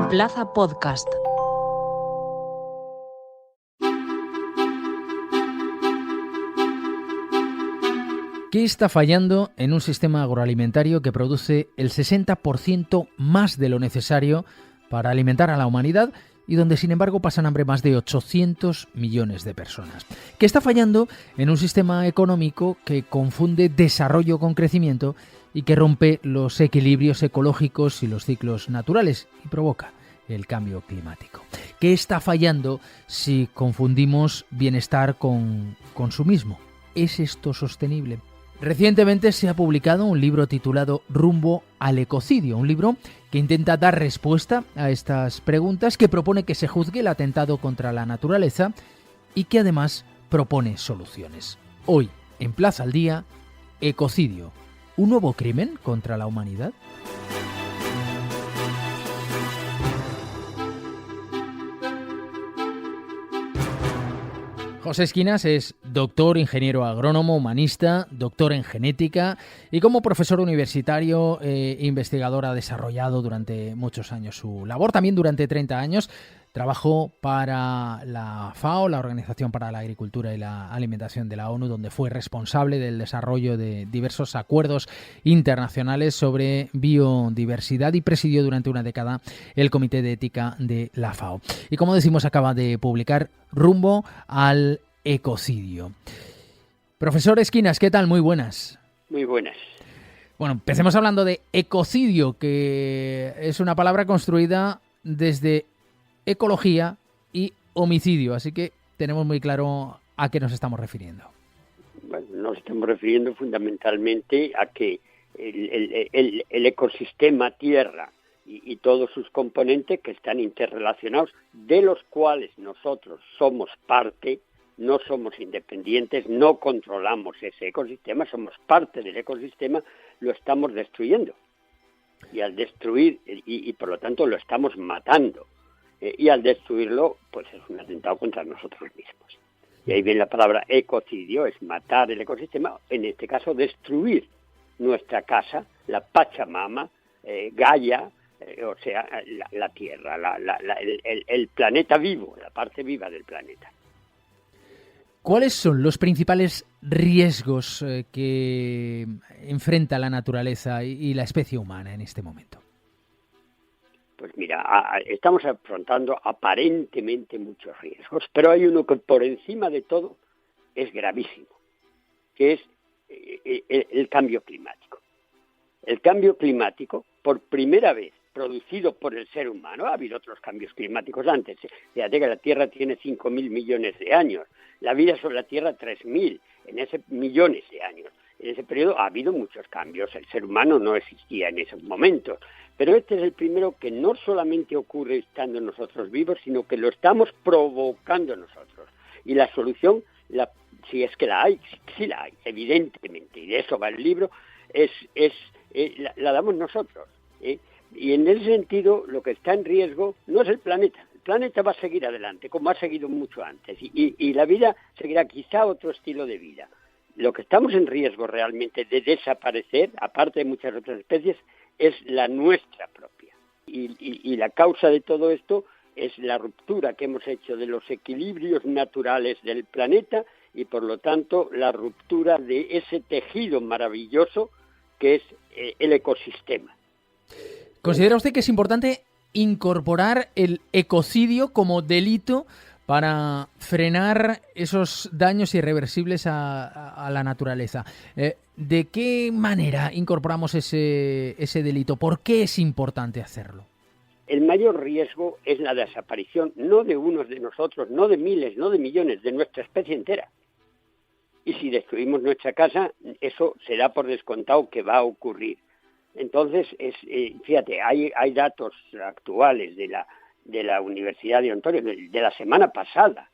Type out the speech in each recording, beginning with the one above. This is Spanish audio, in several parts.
Plaza Podcast. ¿Qué está fallando en un sistema agroalimentario que produce el 60% más de lo necesario para alimentar a la humanidad y donde, sin embargo, pasan hambre más de 800 millones de personas? ¿Qué está fallando en un sistema económico que confunde desarrollo con crecimiento y que rompe los equilibrios ecológicos y los ciclos naturales y provoca el cambio climático? ¿Qué está fallando si confundimos bienestar con consumismo? ¿Es esto sostenible? Recientemente se ha publicado un libro titulado Rumbo al ecocidio, un libro que intenta dar respuesta a estas preguntas, que propone que se juzgue el atentado contra la naturaleza y que además propone soluciones. Hoy, en Plaza al Día, ecocidio, ¿un nuevo crimen contra la humanidad? José Esquinas es doctor, ingeniero agrónomo, humanista, doctor en genética y como profesor universitario e investigador ha desarrollado durante muchos años su labor. También durante 30 años trabajó para la FAO, la Organización para la Agricultura y la Alimentación de la ONU, donde fue responsable del desarrollo de diversos acuerdos internacionales sobre biodiversidad y presidió durante una década el Comité de Ética de la FAO. Y como decimos, acaba de publicar Rumbo al ecocidio. Profesor Esquinas, ¿qué tal? Muy buenas. Muy buenas. Bueno, empecemos hablando de ecocidio, que es una palabra construida desde ecología y homicidio, así que tenemos muy claro a qué nos estamos refiriendo. Bueno, nos estamos refiriendo fundamentalmente a que el ecosistema Tierra y todos sus componentes que están interrelacionados, de los cuales nosotros somos parte, no somos independientes, no controlamos ese ecosistema, somos parte del ecosistema, lo estamos destruyendo. Y al destruir, y por lo tanto lo estamos matando, y al destruirlo, pues es un atentado contra nosotros mismos. Y ahí viene la palabra ecocidio, es matar el ecosistema, en este caso destruir nuestra casa, la Pachamama, Gaia, o sea, la Tierra, el planeta vivo, la parte viva del planeta. ¿Cuáles son los principales riesgos que enfrenta la naturaleza y la especie humana en este momento? Pues mira, estamos afrontando aparentemente muchos riesgos, pero hay uno que por encima de todo es gravísimo, que es el cambio climático. El cambio climático, por primera vez, producido por el ser humano. Ha habido otros cambios climáticos antes. Fíjate que la Tierra tiene 5.000 millones de años. La vida sobre la Tierra 3.000, en ese millones de años. En ese periodo ha habido muchos cambios. El ser humano no existía en esos momentos. Pero este es el primero que no solamente ocurre estando nosotros vivos, sino que lo estamos provocando nosotros. Y la solución, si es que la hay, sí la hay, evidentemente, y de eso va el libro, la damos nosotros, ¿eh? Y en ese sentido, lo que está en riesgo no es el planeta. El planeta va a seguir adelante, como ha seguido mucho antes, y la vida seguirá quizá otro estilo de vida. Lo que estamos en riesgo realmente de desaparecer, aparte de muchas otras especies, es la nuestra propia. Y la causa de todo esto es la ruptura que hemos hecho de los equilibrios naturales del planeta y, por lo tanto, la ruptura de ese tejido maravilloso que es el ecosistema. ¿Considera usted que es importante incorporar el ecocidio como delito para frenar esos daños irreversibles a la naturaleza? ¿De qué manera incorporamos ese delito? ¿Por qué es importante hacerlo? El mayor riesgo es la desaparición, no de unos de nosotros, no de miles, no de millones, de nuestra especie entera. Y si destruimos nuestra casa, eso se da por descontado que va a ocurrir. Entonces, fíjate, hay datos actuales de la Universidad de Ontario, de la semana pasada,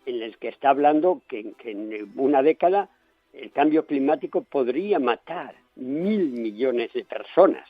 en los que está hablando que en una década el cambio climático podría matar 1.000 millones de personas.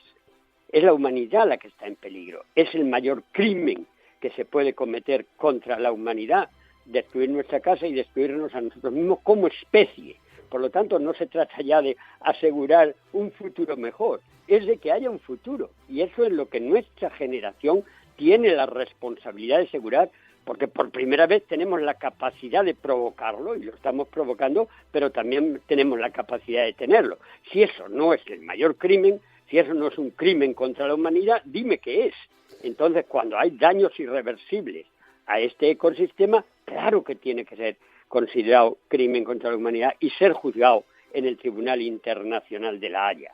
Es la humanidad la que está en peligro. Es el mayor crimen que se puede cometer contra la humanidad, destruir nuestra casa y destruirnos a nosotros mismos como especie. Por lo tanto, no se trata ya de asegurar un futuro mejor, es de que haya un futuro. Y eso es lo que nuestra generación tiene la responsabilidad de asegurar, porque por primera vez tenemos la capacidad de provocarlo, y lo estamos provocando, pero también tenemos la capacidad de detenerlo. Si eso no es el mayor crimen, si eso no es un crimen contra la humanidad, dime qué es. Entonces, cuando hay daños irreversibles a este ecosistema, claro que tiene que ser considerado crimen contra la humanidad y ser juzgado en el Tribunal Internacional de La Haya.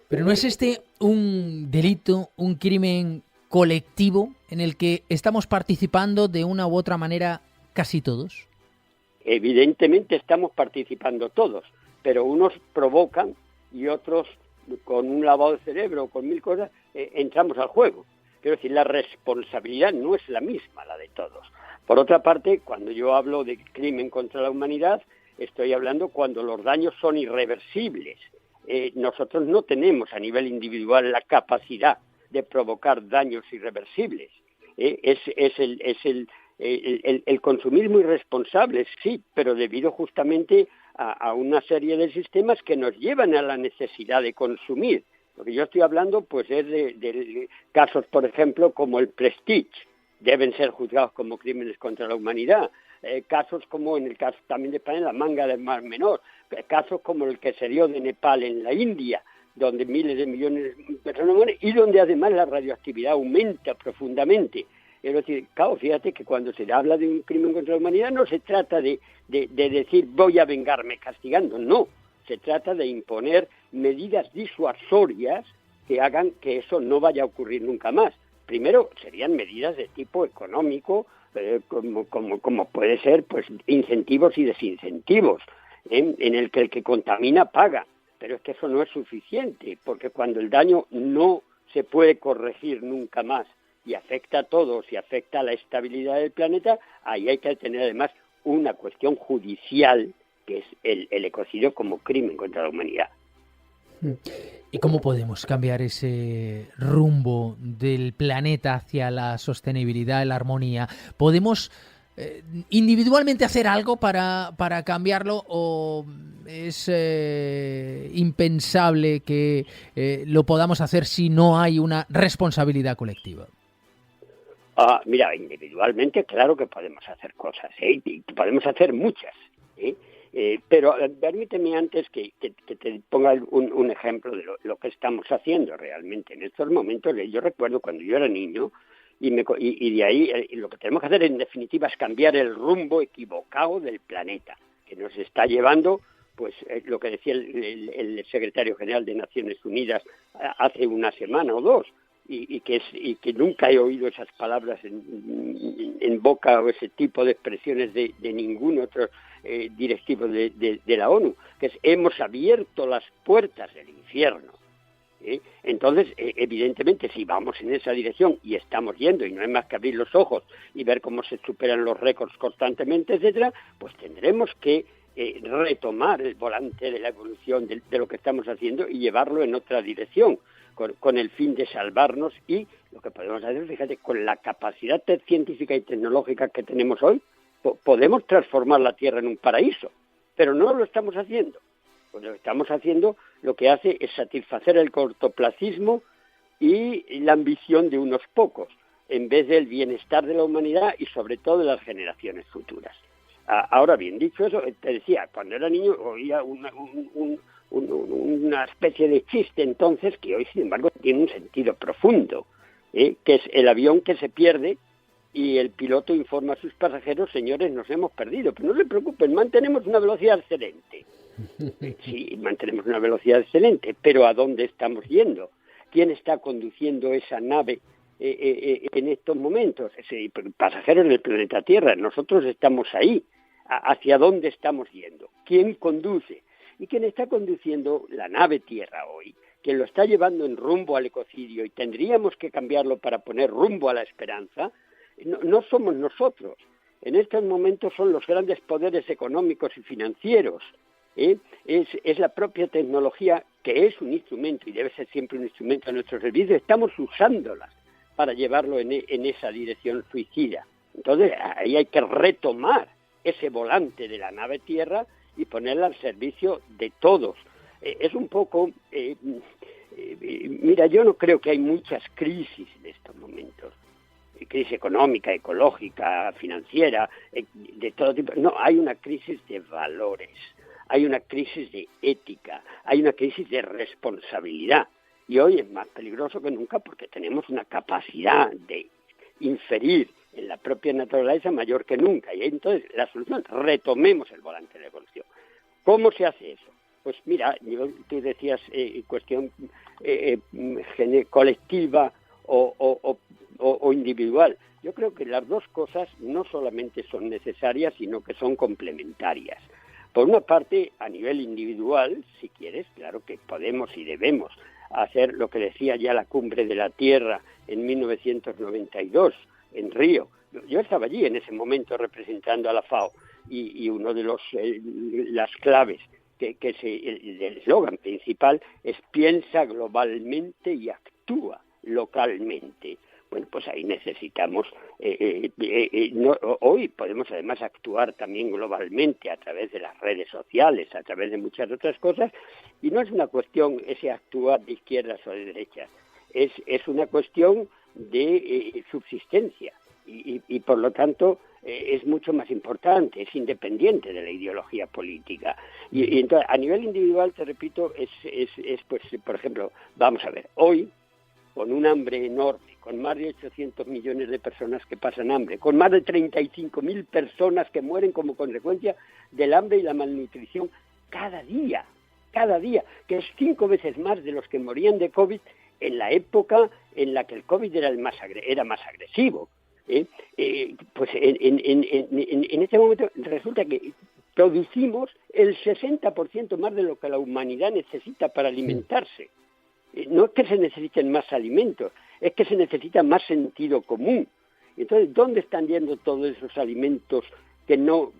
Pero ¿no es este un delito, un crimen colectivo en el que estamos participando de una u otra manera casi todos? Evidentemente estamos participando todos, pero unos provocan y otros, con un lavado de cerebro o con mil cosas, entramos al juego. Quiero decir, la responsabilidad no es la misma, la de todos. Por otra parte, cuando yo hablo de crimen contra la humanidad, estoy hablando cuando los daños son irreversibles. Nosotros no tenemos a nivel individual la capacidad de provocar daños irreversibles. Es el consumismo irresponsable, sí, pero debido justamente a una serie de sistemas que nos llevan a la necesidad de consumir. Lo que yo estoy hablando pues es de casos, por ejemplo, como el Prestige, deben ser juzgados como crímenes contra la humanidad. Casos como en el caso también de España, la Manga del Mar Menor, casos como el que se dio de Nepal en la India, donde miles de millones de personas mueren y donde además la radioactividad aumenta profundamente. Es decir, claro, fíjate que cuando se habla de un crimen contra la humanidad no se trata de decir voy a vengarme castigando, no. Se trata de imponer medidas disuasorias que hagan que eso no vaya a ocurrir nunca más. Primero, serían medidas de tipo económico, como puede ser pues incentivos y desincentivos, en el que contamina paga. Pero es que eso no es suficiente, porque cuando el daño no se puede corregir nunca más y afecta a todos y afecta a la estabilidad del planeta, ahí hay que tener además una cuestión judicial, que es el ecocidio como crimen contra la humanidad. ¿Y cómo podemos cambiar ese rumbo del planeta hacia la sostenibilidad, la armonía? ¿Podemos individualmente hacer algo para cambiarlo o es impensable que lo podamos hacer si no hay una responsabilidad colectiva? Mira, individualmente claro que podemos hacer cosas, y podemos hacer muchas, pero permíteme antes que te ponga un ejemplo de lo que estamos haciendo realmente en estos momentos. Yo recuerdo cuando yo era niño y de ahí lo que tenemos que hacer en definitiva es cambiar el rumbo equivocado del planeta, que nos está llevando, pues lo que decía el secretario general de Naciones Unidas hace una semana o dos, y que nunca he oído esas palabras en boca o ese tipo de expresiones de ningún otro directivo de la ONU, que es hemos abierto las puertas del infierno. Entonces, evidentemente, si vamos en esa dirección y estamos yendo y no hay más que abrir los ojos y ver cómo se superan los récords constantemente, etcétera, pues tendremos que retomar el volante de la evolución de lo que estamos haciendo y llevarlo en otra dirección, con el fin de salvarnos. Y lo que podemos hacer, fíjate, con la capacidad científica y tecnológica que tenemos hoy, podemos transformar la Tierra en un paraíso, pero no lo estamos haciendo. Pues lo que estamos haciendo lo que hace es satisfacer el cortoplacismo y la ambición de unos pocos, en vez del bienestar de la humanidad y sobre todo de las generaciones futuras. Ahora bien, dicho eso, te decía, cuando era niño oía una especie de chiste entonces que hoy, sin embargo, tiene un sentido profundo, que es el avión que se pierde y el piloto informa a sus pasajeros, señores, nos hemos perdido, pero no se preocupen, mantenemos una velocidad excelente. Sí, mantenemos una velocidad excelente, pero ¿a dónde estamos yendo? ¿Quién está conduciendo esa nave en estos momentos? Pasajeros del planeta Tierra, nosotros estamos ahí. ¿Hacia dónde estamos yendo? ¿Quién conduce? Y quien está conduciendo la nave Tierra hoy, quien lo está llevando en rumbo al ecocidio y tendríamos que cambiarlo para poner rumbo a la esperanza, no somos nosotros. En estos momentos son los grandes poderes económicos y financieros. Es la propia tecnología, que es un instrumento y debe ser siempre un instrumento a nuestro servicio. Estamos usándolas para llevarlo en esa dirección suicida. Entonces ahí hay que retomar ese volante de la nave Tierra y ponerla al servicio de todos. Es un poco... mira, yo no creo que hay muchas crisis en estos momentos. crisis económica, ecológica, financiera, de todo tipo. No, hay una crisis de valores, hay una crisis de ética, hay una crisis de responsabilidad. Y hoy es más peligroso que nunca porque tenemos una capacidad de inferir en la propia naturaleza mayor que nunca. Y entonces la solución, retomemos el volante de la evolución. ¿Cómo se hace eso? Pues mira, tú decías cuestión colectiva o individual. Yo creo que las dos cosas no solamente son necesarias, sino que son complementarias. Por una parte, a nivel individual, si quieres, claro que podemos y debemos hacer lo que decía ya la Cumbre de la Tierra en 1992 en Río. Yo estaba allí en ese momento representando a la FAO y uno de las claves el eslogan principal es piensa globalmente y actúa localmente. Bueno, pues ahí necesitamos, hoy podemos además actuar también globalmente a través de las redes sociales, a través de muchas otras cosas, y no es una cuestión ese actuar de izquierdas o de derechas, es una cuestión de subsistencia y por lo tanto es mucho más importante, es independiente de la ideología política. Y entonces, a nivel individual, te repito, es pues, por ejemplo, vamos a ver, hoy, con un hambre enorme, con más de 800 millones de personas que pasan hambre, con más de 35.000 personas que mueren como consecuencia del hambre y la malnutrición cada día, que es 5 veces más de los que morían de COVID en la época en la que el COVID era más agresivo. Pues en este momento resulta que producimos el 60% más de lo que la humanidad necesita para alimentarse. No es que se necesiten más alimentos, es que se necesita más sentido común. Entonces, ¿dónde están yendo todos esos alimentos que no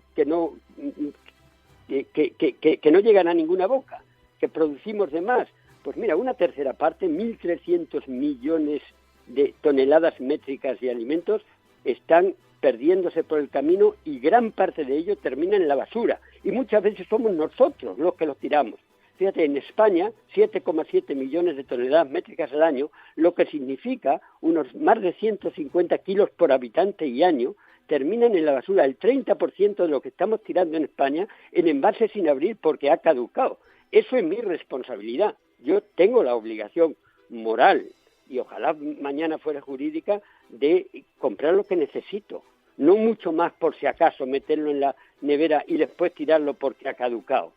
llegan a ninguna boca, que producimos de más? Pues mira, una tercera parte, 1.300 millones de toneladas métricas de alimentos están perdiéndose por el camino y gran parte de ello termina en la basura. Y muchas veces somos nosotros los que los tiramos. Fíjate, en España, 7,7 millones de toneladas métricas al año, lo que significa unos más de 150 kilos por habitante y año, terminan en la basura. El 30% de lo que estamos tirando en España en envases sin abrir porque ha caducado. Eso es mi responsabilidad. Yo tengo la obligación moral, y ojalá mañana fuera jurídica, de comprar lo que necesito. No mucho más por si acaso meterlo en la nevera y después tirarlo porque ha caducado.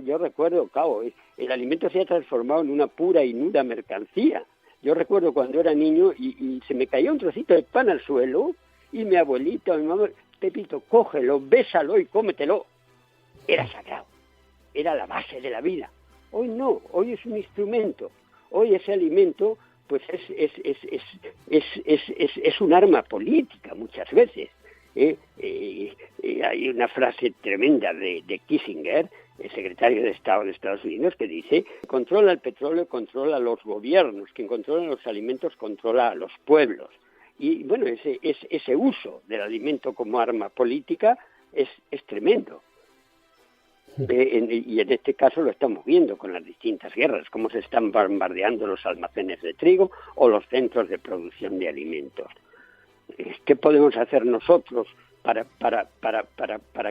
Yo recuerdo, el alimento se ha transformado en una pura y nuda mercancía. Yo recuerdo cuando era niño y se me caía un trocito de pan al suelo y mi abuelita, mi mamá, Pepito, cógelo, bésalo y cómetelo. Era sagrado, era la base de la vida. Hoy no, hoy es un instrumento. Hoy ese alimento pues es un arma política muchas veces. Hay una frase tremenda de Kissinger, el secretario de Estado de Estados Unidos, que dice: controla el petróleo, controla a los gobiernos, quien controla los alimentos controla a los pueblos. Y bueno, ese uso del alimento como arma política es tremendo. Y en este caso lo estamos viendo con las distintas guerras, cómo se están bombardeando los almacenes de trigo o los centros de producción de alimentos. ¿Qué podemos hacer nosotros para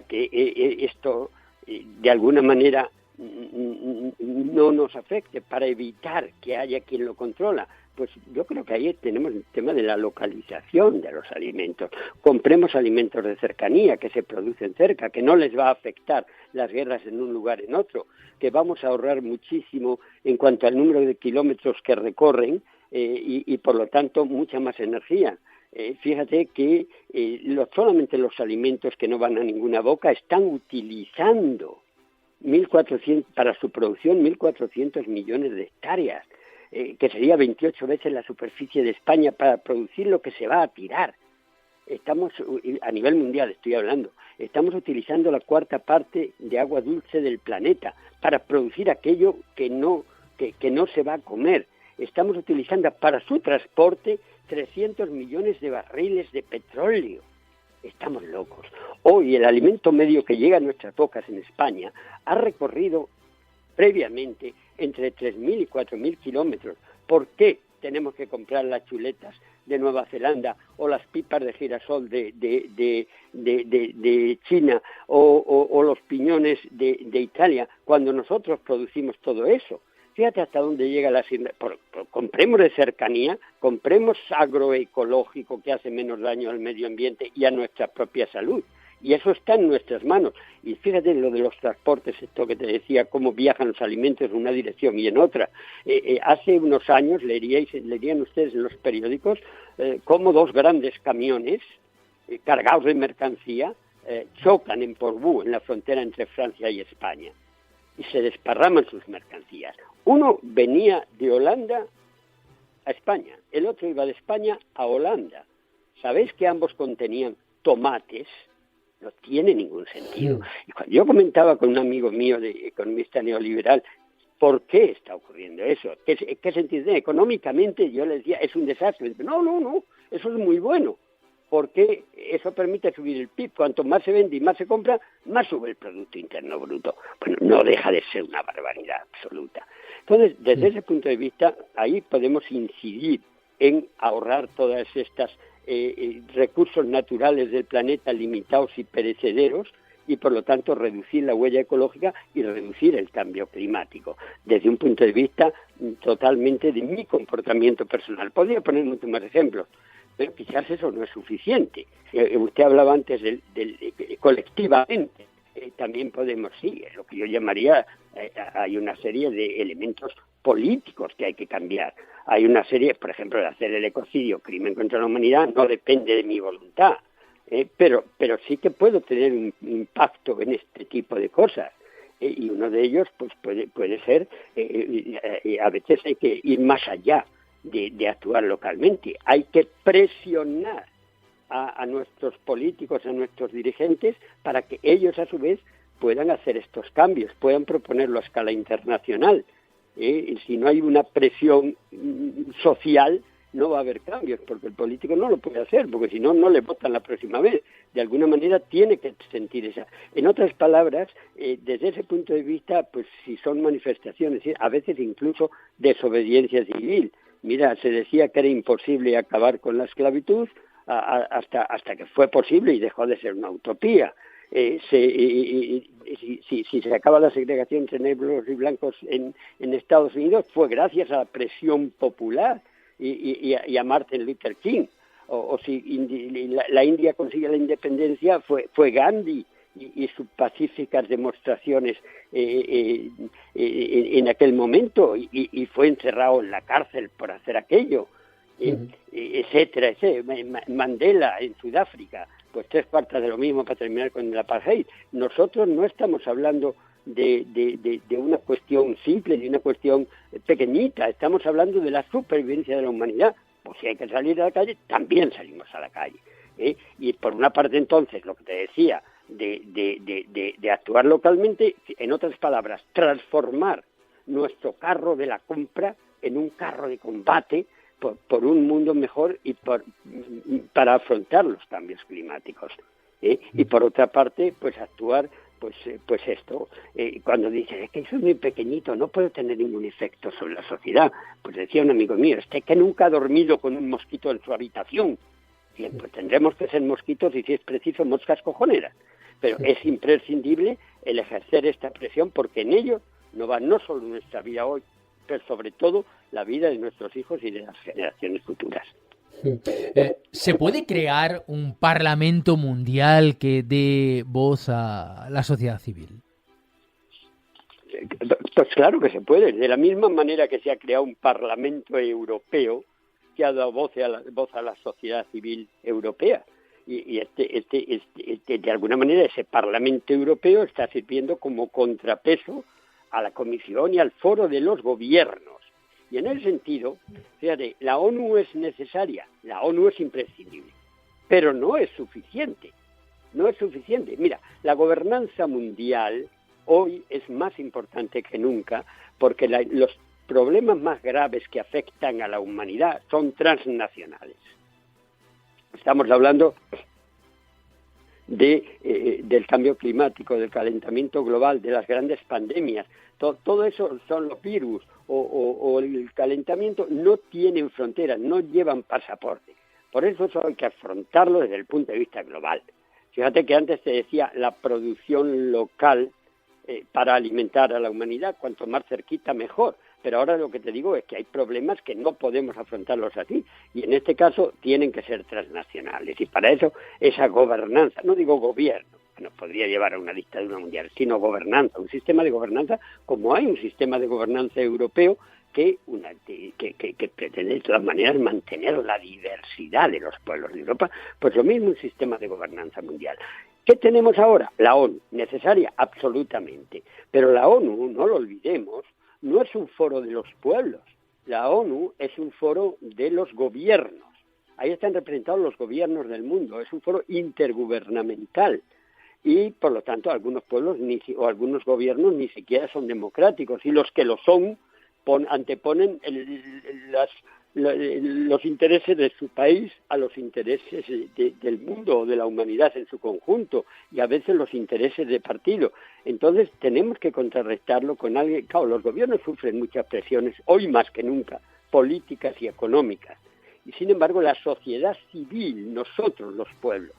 que esto de alguna manera no nos afecte, para evitar que haya quien lo controla? Pues yo creo que ahí tenemos el tema de la localización de los alimentos. Compremos alimentos de cercanía que se producen cerca, que no les va a afectar las guerras en un lugar en otro, que vamos a ahorrar muchísimo en cuanto al número de kilómetros que recorren y por lo tanto mucha más energía. Fíjate que solamente los alimentos que no van a ninguna boca están utilizando 1.400 para su producción 1.400 millones de hectáreas. Que sería 28 veces la superficie de España para producir lo que se va a tirar. Estamos, a nivel mundial estoy hablando, estamos utilizando la 1/4 parte de agua dulce del planeta para producir aquello que no se va a comer. Estamos utilizando para su transporte 300 millones de barriles de petróleo. Estamos locos. Hoy el alimento medio que llega a nuestras bocas en España ha recorrido previamente entre 3.000 y 4.000 kilómetros. ¿Por qué? tenemos que comprar las chuletas de Nueva Zelanda o las pipas de girasol de China o los piñones de Italia, cuando nosotros producimos todo eso. Fíjate hasta dónde llega la... Compremos de cercanía, compremos agroecológico que hace menos daño al medio ambiente y a nuestra propia salud. Y eso está en nuestras manos. Y fíjate lo de los transportes, esto que te decía, cómo viajan los alimentos en una dirección y en otra. Hace unos años leerían ustedes en los periódicos cómo dos grandes camiones cargados de mercancía chocan en Portbou, en la frontera entre Francia y España, y se desparraman sus mercancías. Uno venía de Holanda a España, el otro iba de España a Holanda. ¿Sabéis que ambos contenían tomates? No tiene ningún sentido. Y cuando yo comentaba con un amigo mío economista neoliberal, ¿por qué está ocurriendo eso? ¿Qué sentido tiene? Económicamente yo le decía, es un desastre. No, eso es muy bueno, porque eso permite subir el PIB. Cuanto más se vende y más se compra, más sube el Producto Interno Bruto. Bueno, no deja de ser una barbaridad absoluta. Entonces, desde ese punto de vista, ahí podemos incidir en ahorrar todas estas recursos naturales del planeta limitados y perecederos, y por lo tanto reducir la huella ecológica y reducir el cambio climático, desde un punto de vista totalmente de mi comportamiento personal. Podría poner muchos más ejemplos, pero quizás eso no es suficiente. Usted hablaba antes del colectivamente. También podemos, sí, lo que yo llamaría, hay una serie de elementos políticos que hay que cambiar. Hay una serie, por ejemplo, de hacer el ecocidio, crimen contra la humanidad, no depende de mi voluntad, pero sí que puedo tener un impacto en este tipo de cosas. Y uno de ellos pues puede ser, a veces hay que ir más allá de actuar localmente. Hay que presionar a nuestros políticos, a nuestros dirigentes, para que ellos a su vez puedan hacer estos cambios, puedan proponerlo a escala internacional. Si no hay una presión social, no va a haber cambios, porque el político no lo puede hacer, porque si no, no le votan la próxima vez. De alguna manera tiene que sentir esa. En otras palabras, desde ese punto de vista, pues si son manifestaciones, a veces incluso desobediencia civil. Mira, se decía que era imposible acabar con la esclavitud, hasta que fue posible y dejó de ser una utopía. Si se acaba la segregación entre negros y blancos en Estados Unidos, fue gracias a la presión popular y a Martin Luther King. O si la India consigue la independencia, fue Gandhi y sus pacíficas demostraciones en aquel momento, y fue encerrado en la cárcel por hacer aquello. Etcétera. Mandela en Sudáfrica, pues 3/4 de lo mismo para terminar con el apartheid. Nosotros no estamos hablando de una cuestión simple, de una cuestión pequeñita, estamos hablando de la supervivencia de la humanidad. Pues si hay que salir a la calle, también salimos a la calle. Y por una parte, entonces, lo que te decía, de actuar localmente, en otras palabras, transformar nuestro carro de la compra en un carro de combate por un mundo mejor y para afrontar los cambios climáticos. Y por otra parte, pues actuar, pues esto, cuando dices, es que soy muy pequeñito, no puedo tener ningún efecto sobre la sociedad. Pues decía un amigo mío, que nunca ha dormido con un mosquito en su habitación. Bien, pues tendremos que ser mosquitos y, si es preciso, moscas cojoneras. Pero es imprescindible el ejercer esta presión, porque en ello no va no solo nuestra vida hoy, pero sobre todo la vida de nuestros hijos y de las generaciones futuras. ¿Se puede crear un parlamento mundial que dé voz a la sociedad civil? Pues claro que se puede. De la misma manera que se ha creado un parlamento europeo que ha dado voz a la sociedad civil europea. Y de alguna manera ese parlamento europeo está sirviendo como contrapeso a la Comisión y al Foro de los Gobiernos. Y en ese sentido, fíjate, la ONU es necesaria, la ONU es imprescindible, pero no es suficiente. Mira, la gobernanza mundial hoy es más importante que nunca, porque los problemas más graves que afectan a la humanidad son transnacionales. Estamos hablando del cambio climático, del calentamiento global, de las grandes pandemias. Todo eso son los virus o el calentamiento no tienen fronteras, no llevan pasaporte. Por eso hay que afrontarlo desde el punto de vista global. Fíjate que antes te decía la producción local para alimentar a la humanidad, cuanto más cerquita mejor. Pero ahora lo que te digo es que hay problemas que no podemos afrontarlos así, y en este caso tienen que ser transnacionales. Y para eso esa gobernanza, no digo gobierno, que nos podría llevar a una dictadura mundial, sino gobernanza, un sistema de gobernanza, como hay un sistema de gobernanza europeo que pretende de todas maneras mantener la diversidad de los pueblos de Europa, pues lo mismo un sistema de gobernanza mundial. ¿Qué tenemos ahora? La ONU, necesaria absolutamente, pero la ONU, no lo olvidemos, no es un foro de los pueblos, la ONU es un foro de los gobiernos, ahí están representados los gobiernos del mundo, es un foro intergubernamental y por lo tanto algunos pueblos o algunos gobiernos ni siquiera son democráticos y los que lo son anteponen los intereses de su país a los intereses del mundo o de la humanidad en su conjunto y a veces los intereses de partido. Entonces tenemos que contrarrestarlo con alguien. Claro, los gobiernos sufren muchas presiones, hoy más que nunca, políticas y económicas. Y sin embargo la sociedad civil, nosotros los pueblos,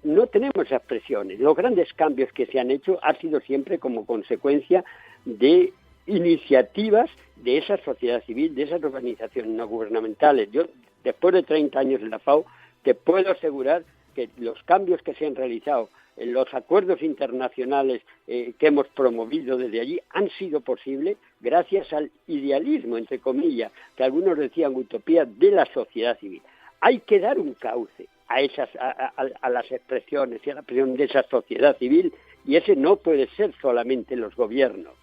no tenemos esas presiones. Los grandes cambios que se han hecho han sido siempre como consecuencia de iniciativas de esa sociedad civil, de esas organizaciones no gubernamentales. Yo, después de 30 años en la FAO, te puedo asegurar que los cambios que se han realizado, los acuerdos internacionales que hemos promovido desde allí, han sido posibles gracias al idealismo, entre comillas, que algunos decían utopía, de la sociedad civil. Hay que dar un cauce a las expresiones y a la presión de esa sociedad civil, y ese no puede ser solamente los gobiernos,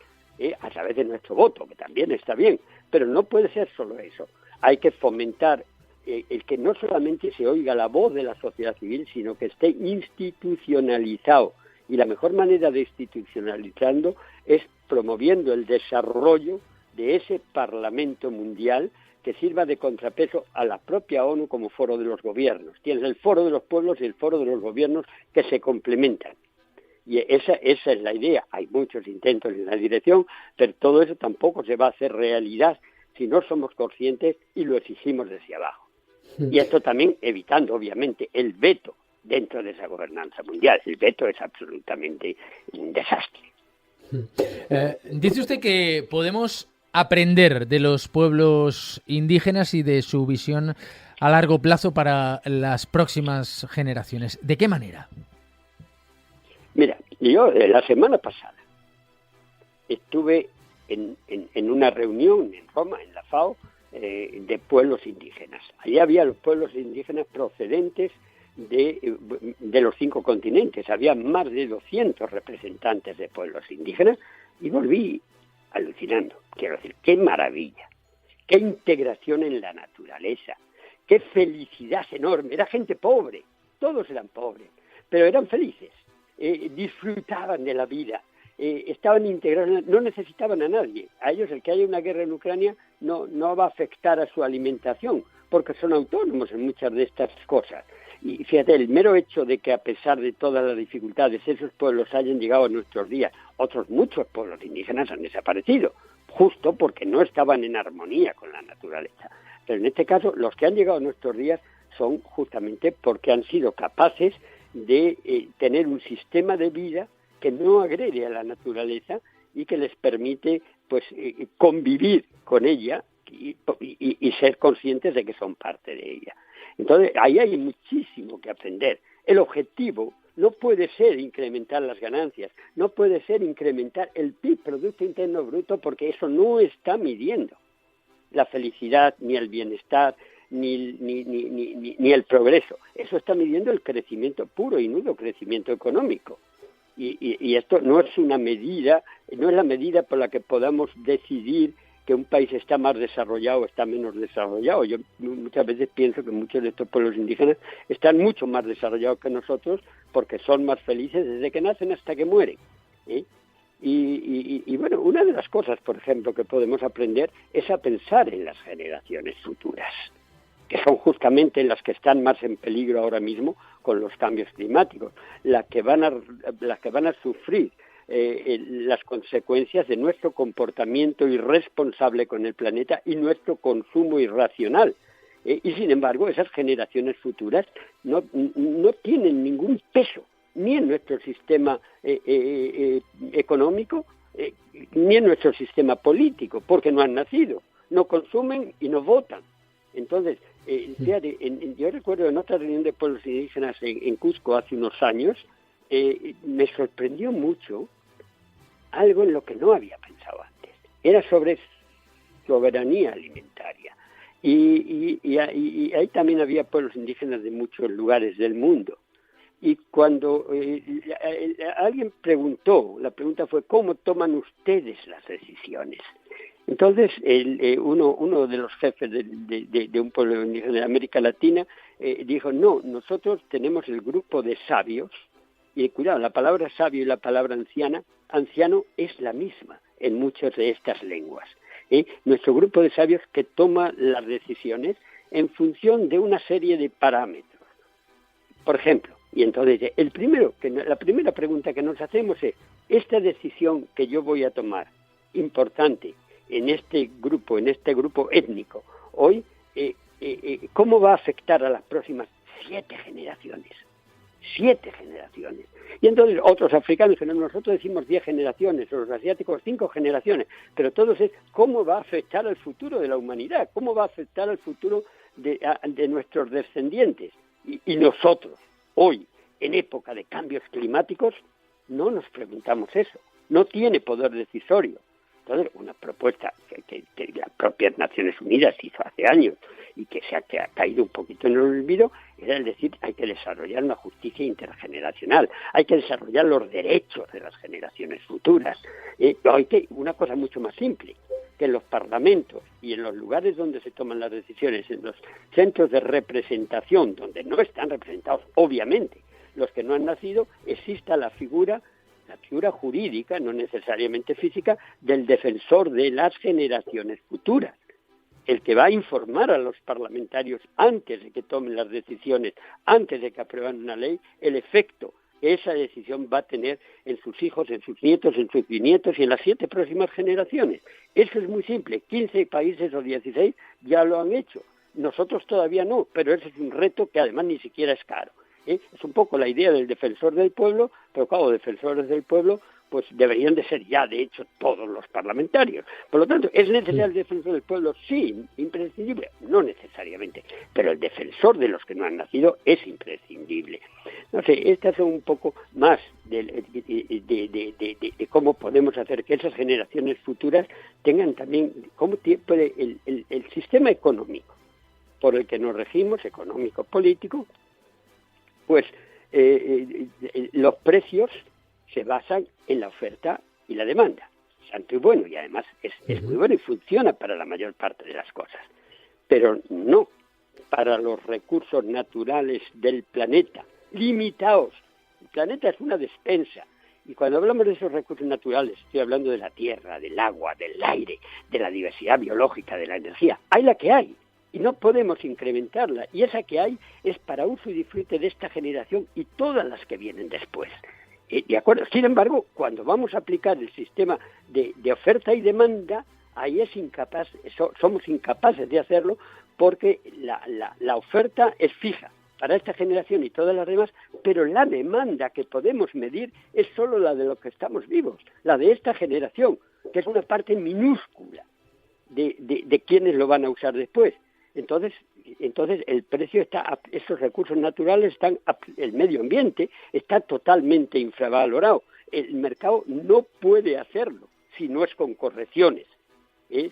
a través de nuestro voto, que también está bien, pero no puede ser solo eso. Hay que fomentar el que no solamente se oiga la voz de la sociedad civil, sino que esté institucionalizado. Y la mejor manera de institucionalizarlo es promoviendo el desarrollo de ese Parlamento Mundial que sirva de contrapeso a la propia ONU como foro de los gobiernos. Tienes el foro de los pueblos y el foro de los gobiernos que se complementan. Y esa es la idea. Hay muchos intentos en la dirección, pero todo eso tampoco se va a hacer realidad si no somos conscientes y lo exigimos desde abajo. Y esto también evitando, obviamente, el veto dentro de esa gobernanza mundial. El veto es absolutamente un desastre. Dice usted que podemos aprender de los pueblos indígenas y de su visión a largo plazo para las próximas generaciones. ¿De qué manera? Mira, yo la semana pasada estuve en una reunión en Roma, en la FAO, de pueblos indígenas. Allí había los pueblos indígenas procedentes de los 5 continentes. Había más de 200 representantes de pueblos indígenas y volví alucinando. Quiero decir, qué maravilla, qué integración en la naturaleza, qué felicidad enorme. Era gente pobre, todos eran pobres, pero eran felices. Disfrutaban de la vida, estaban integrados, no necesitaban a nadie. A ellos el que haya una guerra en Ucrania no va a afectar a su alimentación, porque son autónomos en muchas de estas cosas. Y fíjate, el mero hecho de que a pesar de todas las dificultades esos pueblos hayan llegado a nuestros días, otros muchos pueblos indígenas han desaparecido, justo porque no estaban en armonía con la naturaleza. Pero en este caso, los que han llegado a nuestros días son justamente porque han sido capaces de tener un sistema de vida que no agrede a la naturaleza y que les permite pues convivir con ella y ser conscientes de que son parte de ella. Entonces, ahí hay muchísimo que aprender. El objetivo no puede ser incrementar las ganancias, no puede ser incrementar el PIB, Producto Interno Bruto, porque eso no está midiendo la felicidad ni el bienestar, ni el progreso. Eso está midiendo el crecimiento puro y nudo crecimiento económico. Y esto no es una medida, no es la medida por la que podamos decidir que un país está más desarrollado o está menos desarrollado. Yo muchas veces pienso que muchos de estos pueblos indígenas están mucho más desarrollados que nosotros porque son más felices desde que nacen hasta que mueren. Y bueno, una de las cosas, por ejemplo, que podemos aprender es a pensar en las generaciones futuras, que son justamente las que están más en peligro ahora mismo con los cambios climáticos, las que van a sufrir las consecuencias de nuestro comportamiento irresponsable con el planeta y nuestro consumo irracional. Y sin embargo, esas generaciones futuras no tienen ningún peso, ni en nuestro sistema económico, ni en nuestro sistema político, porque no han nacido, no consumen y no votan. Entonces, yo recuerdo en otra reunión de pueblos indígenas en Cusco hace unos años, me sorprendió mucho algo en lo que no había pensado antes. Era sobre soberanía alimentaria. Y ahí también había pueblos indígenas de muchos lugares del mundo. Y cuando alguien preguntó, la pregunta fue, ¿cómo toman ustedes las decisiones? Entonces, uno de los jefes de un pueblo indígena de América Latina dijo, no, nosotros tenemos el grupo de sabios, y cuidado, la palabra sabio y la palabra anciano es la misma en muchas de estas lenguas. Nuestro grupo de sabios que toma las decisiones en función de una serie de parámetros. Por ejemplo, y entonces la primera pregunta que nos hacemos es, esta decisión que yo voy a tomar, importante en este grupo étnico, hoy, ¿cómo va a afectar a las próximas 7 generaciones? 7 generaciones. Y entonces otros africanos, nosotros decimos 10 generaciones, o los asiáticos 5 generaciones, pero todos es cómo va a afectar al futuro de la humanidad, cómo va a afectar al futuro de nuestros descendientes. Y nosotros, hoy, en época de cambios climáticos, no nos preguntamos eso, no tiene poder decisorio. Entonces, una propuesta que las propias Naciones Unidas hizo hace años y que se ha caído un poquito en el olvido, era el decir, hay que desarrollar una justicia intergeneracional, hay que desarrollar los derechos de las generaciones futuras. Una cosa mucho más simple, que en los parlamentos y en los lugares donde se toman las decisiones, en los centros de representación, donde no están representados, obviamente, los que no han nacido, exista la figura jurídica, no necesariamente física, del defensor de las generaciones futuras, el que va a informar a los parlamentarios antes de que tomen las decisiones, antes de que aprueben una ley, el efecto que esa decisión va a tener en sus hijos, en sus nietos, en sus bisnietos y en las 7 próximas generaciones. Eso es muy simple, 15 países o 16 ya lo han hecho, nosotros todavía no, pero ese es un reto que además ni siquiera es caro. Es un poco la idea del defensor del pueblo, pero claro, defensores del pueblo pues deberían de ser ya, de hecho, todos los parlamentarios. Por lo tanto, ¿es necesario el defensor del pueblo? Sí, imprescindible, no necesariamente, pero el defensor de los que no han nacido es imprescindible. No sé, estas son un poco más de cómo podemos hacer que esas generaciones futuras tengan también, cómo puede el sistema económico por el que nos regimos, económico, político, pues los precios se basan en la oferta y la demanda. Santo y bueno, y además es muy bueno y funciona para la mayor parte de las cosas. Pero no para los recursos naturales del planeta, limitados. El planeta es una despensa. Y cuando hablamos de esos recursos naturales, estoy hablando de la tierra, del agua, del aire, de la diversidad biológica, de la energía. Hay la que hay. Y no podemos incrementarla. Y esa que hay es para uso y disfrute de esta generación y todas las que vienen después. ¿De acuerdo? Sin embargo, cuando vamos a aplicar el sistema de oferta y demanda, ahí somos incapaces de hacerlo porque la oferta es fija para esta generación y todas las demás, pero la demanda que podemos medir es solo la de los que estamos vivos, la de esta generación, que es una parte minúscula de quienes lo van a usar después. Entonces el precio esos recursos naturales el medio ambiente está totalmente infravalorado. El mercado no puede hacerlo si no es con correcciones,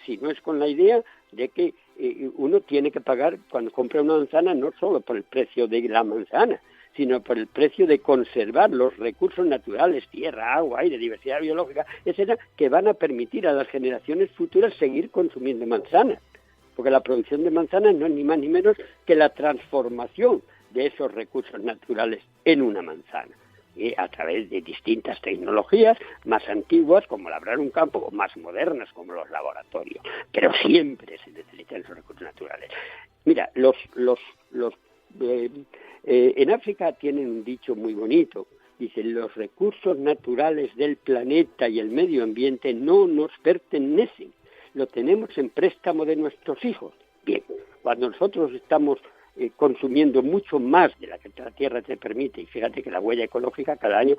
si no es con la idea de que uno tiene que pagar cuando compra una manzana no solo por el precio de la manzana, sino por el precio de conservar los recursos naturales, tierra, agua, aire, diversidad biológica, etcétera, que van a permitir a las generaciones futuras seguir consumiendo manzanas. Porque la producción de manzanas no es ni más ni menos que la transformación de esos recursos naturales en una manzana, a través de distintas tecnologías más antiguas, como labrar un campo, o más modernas, como los laboratorios. Pero siempre se necesitan esos recursos naturales. Mira, en África tienen un dicho muy bonito, dice, los recursos naturales del planeta y el medio ambiente no nos pertenecen, lo tenemos en préstamo de nuestros hijos. Bien, cuando nosotros estamos consumiendo mucho más de la que la Tierra te permite, y fíjate que la huella ecológica cada año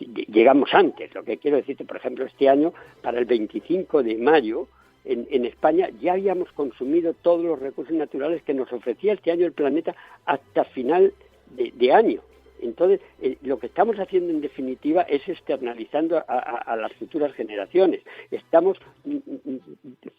llegamos antes, lo que quiero decirte, por ejemplo, este año, para el 25 de mayo, en España ya habíamos consumido todos los recursos naturales que nos ofrecía este año el planeta hasta final de año. Entonces, lo que estamos haciendo en definitiva es externalizando a las futuras generaciones. Estamos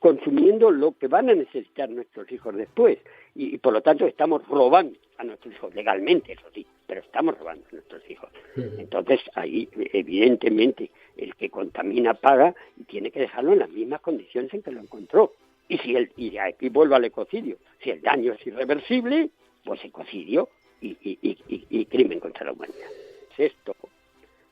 consumiendo lo que van a necesitar nuestros hijos después y por lo tanto estamos robando a nuestros hijos, legalmente, eso sí, pero estamos robando a nuestros hijos. Entonces, ahí, evidentemente, el que contamina paga y tiene que dejarlo en las mismas condiciones en que lo encontró. Y aquí vuelvo al ecocidio. Si el daño es irreversible, pues ecocidio y crimen contra la humanidad. Sexto,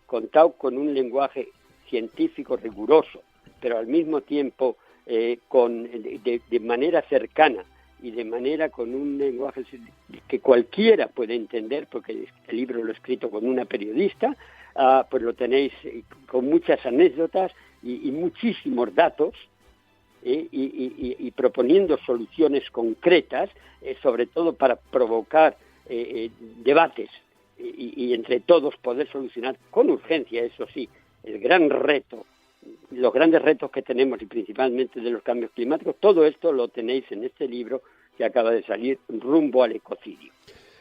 contado con un lenguaje científico riguroso, pero al mismo tiempo de manera cercana y de manera con un lenguaje que cualquiera puede entender, porque el libro lo he escrito con una periodista, pues lo tenéis con muchas anécdotas y muchísimos datos, y proponiendo soluciones concretas, sobre todo para provocar debates y entre todos poder solucionar con urgencia, eso sí, los grandes retos que tenemos y principalmente de los cambios climáticos. Todo esto lo tenéis en este libro que acaba de salir, Rumbo al ecocidio.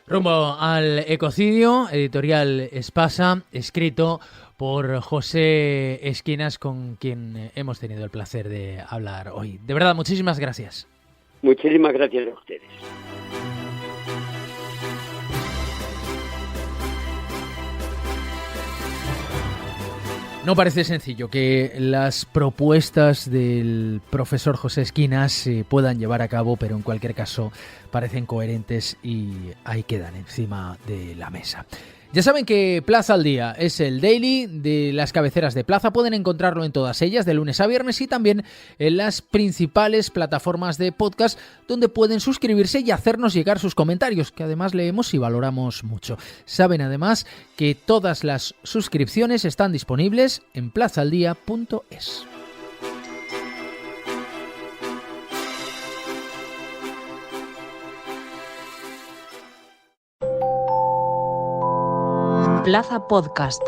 Rumbo al ecocidio, editorial Espasa, escrito por José Esquinas, con quien hemos tenido el placer de hablar hoy. De verdad, muchísimas gracias. Muchísimas gracias a ustedes. No parece sencillo que las propuestas del profesor José Esquinas se puedan llevar a cabo, pero en cualquier caso parecen coherentes y ahí quedan encima de la mesa. Ya saben que Plaza al Día es el daily de las cabeceras de Plaza. Pueden encontrarlo en todas ellas de lunes a viernes y también en las principales plataformas de podcast, donde pueden suscribirse y hacernos llegar sus comentarios, que además leemos y valoramos mucho. Saben además que todas las suscripciones están disponibles en plazaaldía.es. Plaza Podcast.